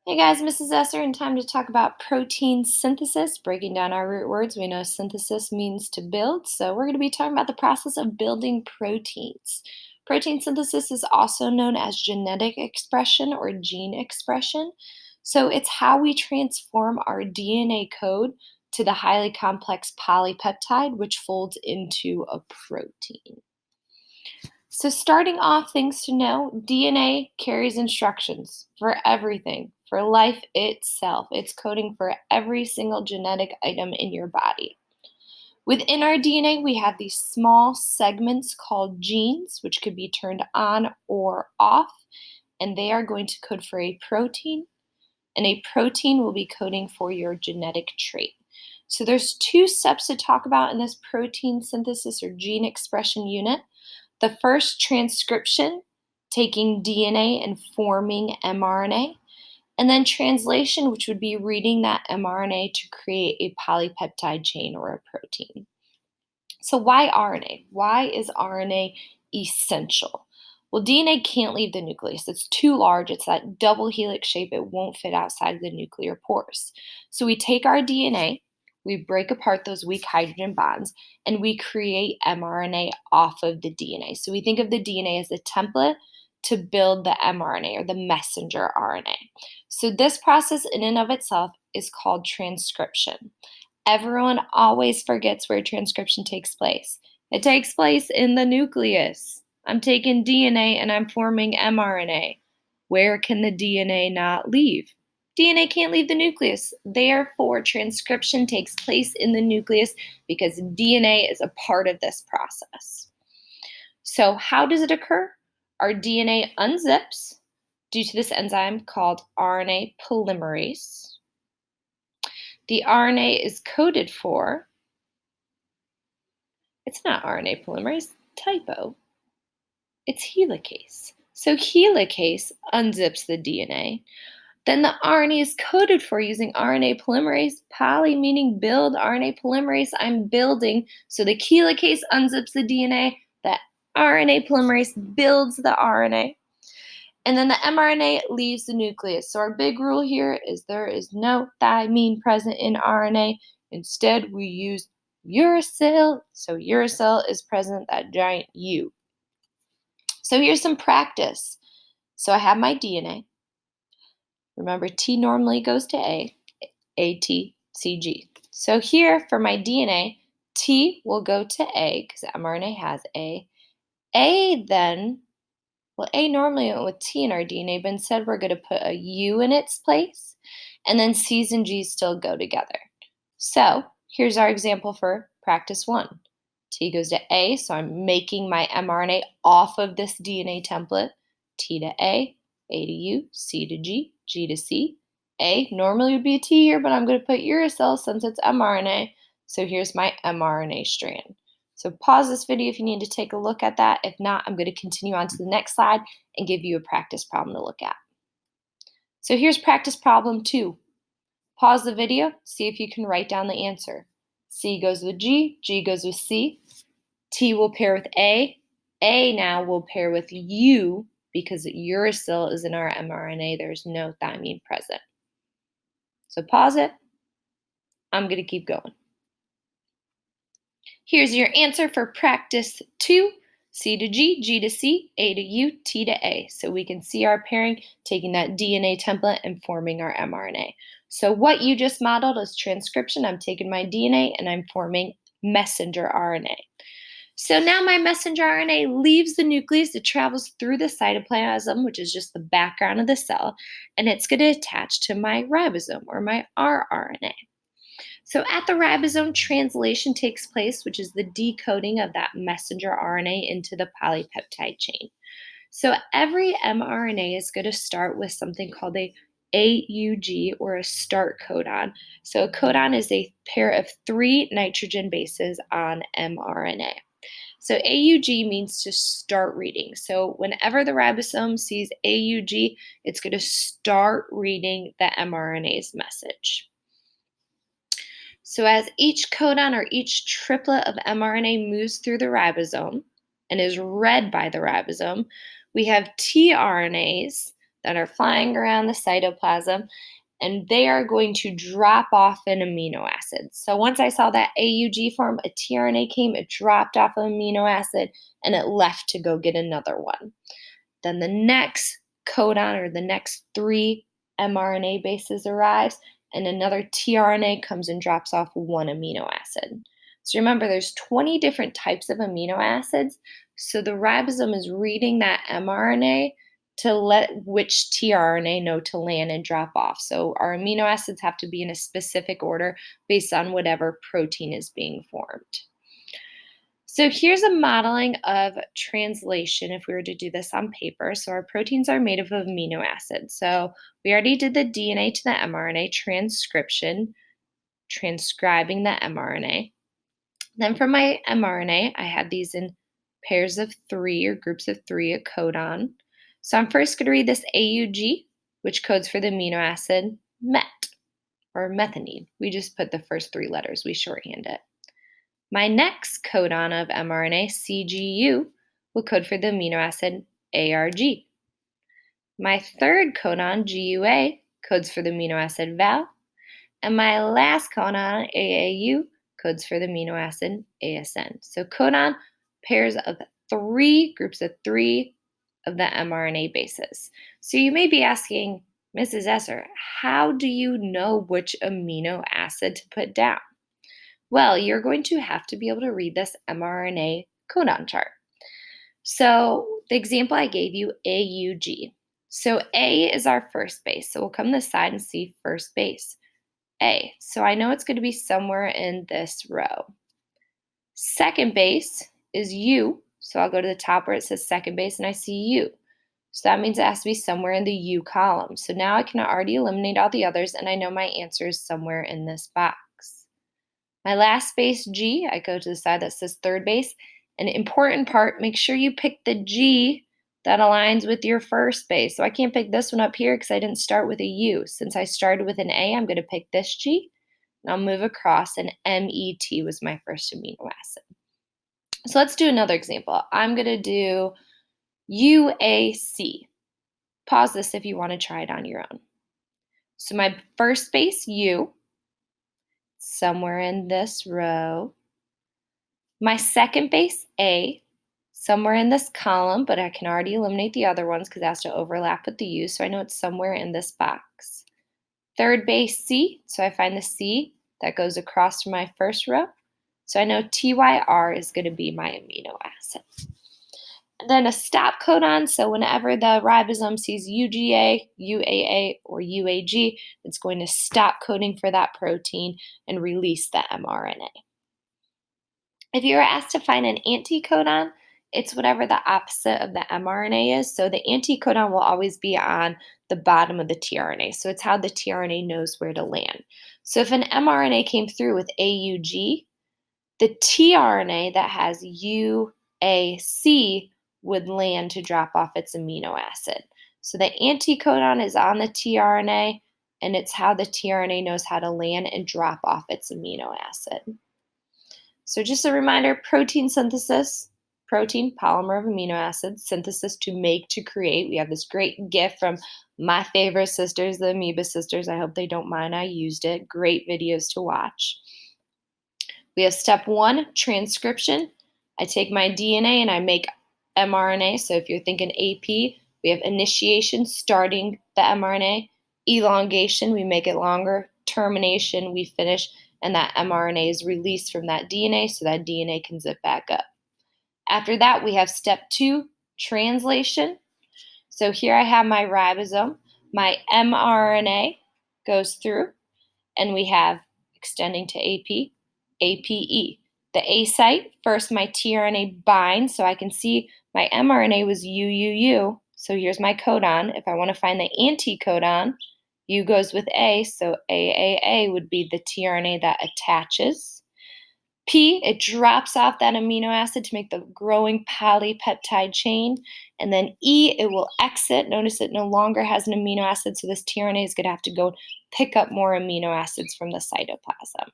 Hey guys, Mrs. Esser, and time to talk about protein synthesis. Breaking down our root words, we know synthesis means to build, so we're going to be talking about the process of building proteins. Protein synthesis is also known as genetic expression or gene expression. So it's how we transform our DNA code to the highly complex polypeptide, which folds into a protein. So, starting off, things to know DNA carries instructions for everything, for life itself. It's coding for every single genetic item in your body. Within our DNA, we have these small segments called genes, which could be turned on or off, and they are going to code for a protein, and a protein will be coding for your genetic trait. So, there's two steps to talk about in this protein synthesis or gene expression unit. The first, transcription, taking DNA and forming mRNA, and then translation, which would be reading that mRNA to create a polypeptide chain or a protein. So, why RNA? Why is RNA essential? Well, DNA can't leave the nucleus. It's too large. It's that double helix shape. It won't fit outside of the nuclear pores. So, we take our DNA, we break apart those weak hydrogen bonds, and we create mRNA off of the DNA. So, we think of the DNA as the template to build the mRNA or the messenger RNA. So, this process in and of itself is called transcription. Everyone always forgets where transcription takes place. It takes place in the nucleus. I'm taking DNA and I'm forming mRNA. Where can the DNA not leave? DNA can't leave the nucleus. Therefore, transcription takes place in the nucleus because DNA is a part of this process. So, how does it occur? Our DNA unzips due to this enzyme called RNA polymerase. The RNA is coded for, it's not RNA polymerase, typo. It's helicase. So helicase unzips the DNA. Then the RNA is coded for using RNA polymerase. Poly meaning build, RNA polymerase, I'm building. So the helicase unzips the DNA. The RNA polymerase builds the RNA. And then the mRNA leaves the nucleus. So our big rule here is there is no thymine present in RNA. Instead, we use uracil. So uracil is present, that giant U. So here's some practice. So I have my DNA. Remember, T normally goes to A, T, C, G. So here for my DNA, T will go to A because mRNA has A. A then, well, A normally went with T in our DNA, but instead we're going to put a U in its place, and then C's and G's still go together. So here's our example for practice 1. T goes to A, so I'm making my mRNA off of this DNA template. T to A to U, C to G, G to C. A normally would be a T here, but I'm going to put uracil since it's mRNA. So here's my mRNA strand. So pause this video if you need to take a look at that. If not, I'm going to continue on to the next slide and give you a practice problem to look at. So here's practice problem 2. Pause the video, see if you can write down the answer. C goes with G, G goes with C. T will pair with A now will pair with U because uracil is in our mRNA. There's no thymine present. So pause it. I'm going to keep going. Here's your answer for practice 2. C to G, G to C, A to U, T to A. So we can see our pairing, taking that DNA template and forming our mRNA. So what you just modeled is transcription. I'm taking my DNA and I'm forming messenger RNA. So now my messenger RNA leaves the nucleus, it travels through the cytoplasm, which is just the background of the cell, and it's going to attach to my ribosome or my rRNA. So at the ribosome, translation takes place, which is the decoding of that messenger RNA into the polypeptide chain. So every mRNA is going to start with something called a AUG or a start codon. So a codon is a pair of 3 nitrogen bases on mRNA. So AUG means to start reading. So whenever the ribosome sees AUG, it's going to start reading the mRNA's message. So as each codon or each triplet of mRNA moves through the ribosome and is read by the ribosome, we have tRNAs that are flying around the cytoplasm, and they are going to drop off an amino acid. So once I saw that AUG form, a tRNA came, it dropped off an amino acid, and it left to go get another one. Then the next codon or the next three mRNA bases arrives, and another tRNA comes and drops off one amino acid. So remember, there's 20 different types of amino acids. So the ribosome is reading that mRNA to let which tRNA know to land and drop off. So our amino acids have to be in a specific order based on whatever protein is being formed. So here's a modeling of translation if we were to do this on paper. So our proteins are made of amino acids. So we already did the DNA to the mRNA transcription, transcribing the mRNA. Then for my mRNA, I had these in pairs of 3 or groups of 3, a codon. So I'm first going to read this AUG, which codes for the amino acid MET or methionine. We just put the first 3 letters, we shorthand it. My next codon of mRNA, CGU, will code for the amino acid ARG. My third codon, GUA, codes for the amino acid VAL. And my last codon, AAU, codes for the amino acid ASN. So codon pairs of 3, groups of 3 of the mRNA bases. So you may be asking, Mrs. Esser, how do you know which amino acid to put down? Well, you're going to have to be able to read this mRNA codon chart. So the example I gave you, AUG. So A is our first base. So we'll come to the side and see first base, A. So I know it's going to be somewhere in this row. Second base is U. So I'll go to the top where it says second base and I see U. So that means it has to be somewhere in the U column. So now I can already eliminate all the others and I know my answer is somewhere in this box. My last base, G, I go to the side that says third base. An important part, make sure you pick the G that aligns with your first base. So I can't pick this one up here because I didn't start with a U. Since I started with an A, I'm going to pick this G. And I'll move across, and MET was my first amino acid. So let's do another example. I'm going to do UAC. Pause this if you want to try it on your own. So my first base, U, somewhere in this row. My second base, A, somewhere in this column, but I can already eliminate the other ones because it has to overlap with the U, so I know it's somewhere in this box. Third base, C, so I find the C that goes across from my first row. So I know TYR is going to be my amino acid. And then a stop codon, so whenever the ribosome sees UGA, UAA, or UAG, it's going to stop coding for that protein and release the mRNA. If you were asked to find an anticodon, it's whatever the opposite of the mRNA is. So the anticodon will always be on the bottom of the tRNA. So it's how the tRNA knows where to land. So if an mRNA came through with AUG, the tRNA that has UAC would land to drop off its amino acid. So the anticodon is on the tRNA, and it's how the tRNA knows how to land and drop off its amino acid. So just a reminder, protein synthesis, protein, polymer of amino acids, synthesis to make, to create. We have this great gift from my favorite sisters, the Amoeba Sisters. I hope they don't mind I used it. Great videos to watch. We have step 1, transcription. I take my DNA and I make mRNA. So if you're thinking AP, we have initiation, starting the mRNA, elongation, we make it longer, termination, we finish, and that mRNA is released from that DNA so that DNA can zip back up. After that, we have step 2, translation. So here I have my ribosome. My mRNA goes through, and we have extending to AP, APE. The A site, first my tRNA binds, so I can see my mRNA was UUU. So here's my codon. If I want to find the anticodon, U goes with A, so AAA would be the tRNA that attaches. P, it drops off that amino acid to make the growing polypeptide chain. And then E, it will exit. Notice it no longer has an amino acid, so this tRNA is going to have to go pick up more amino acids from the cytoplasm.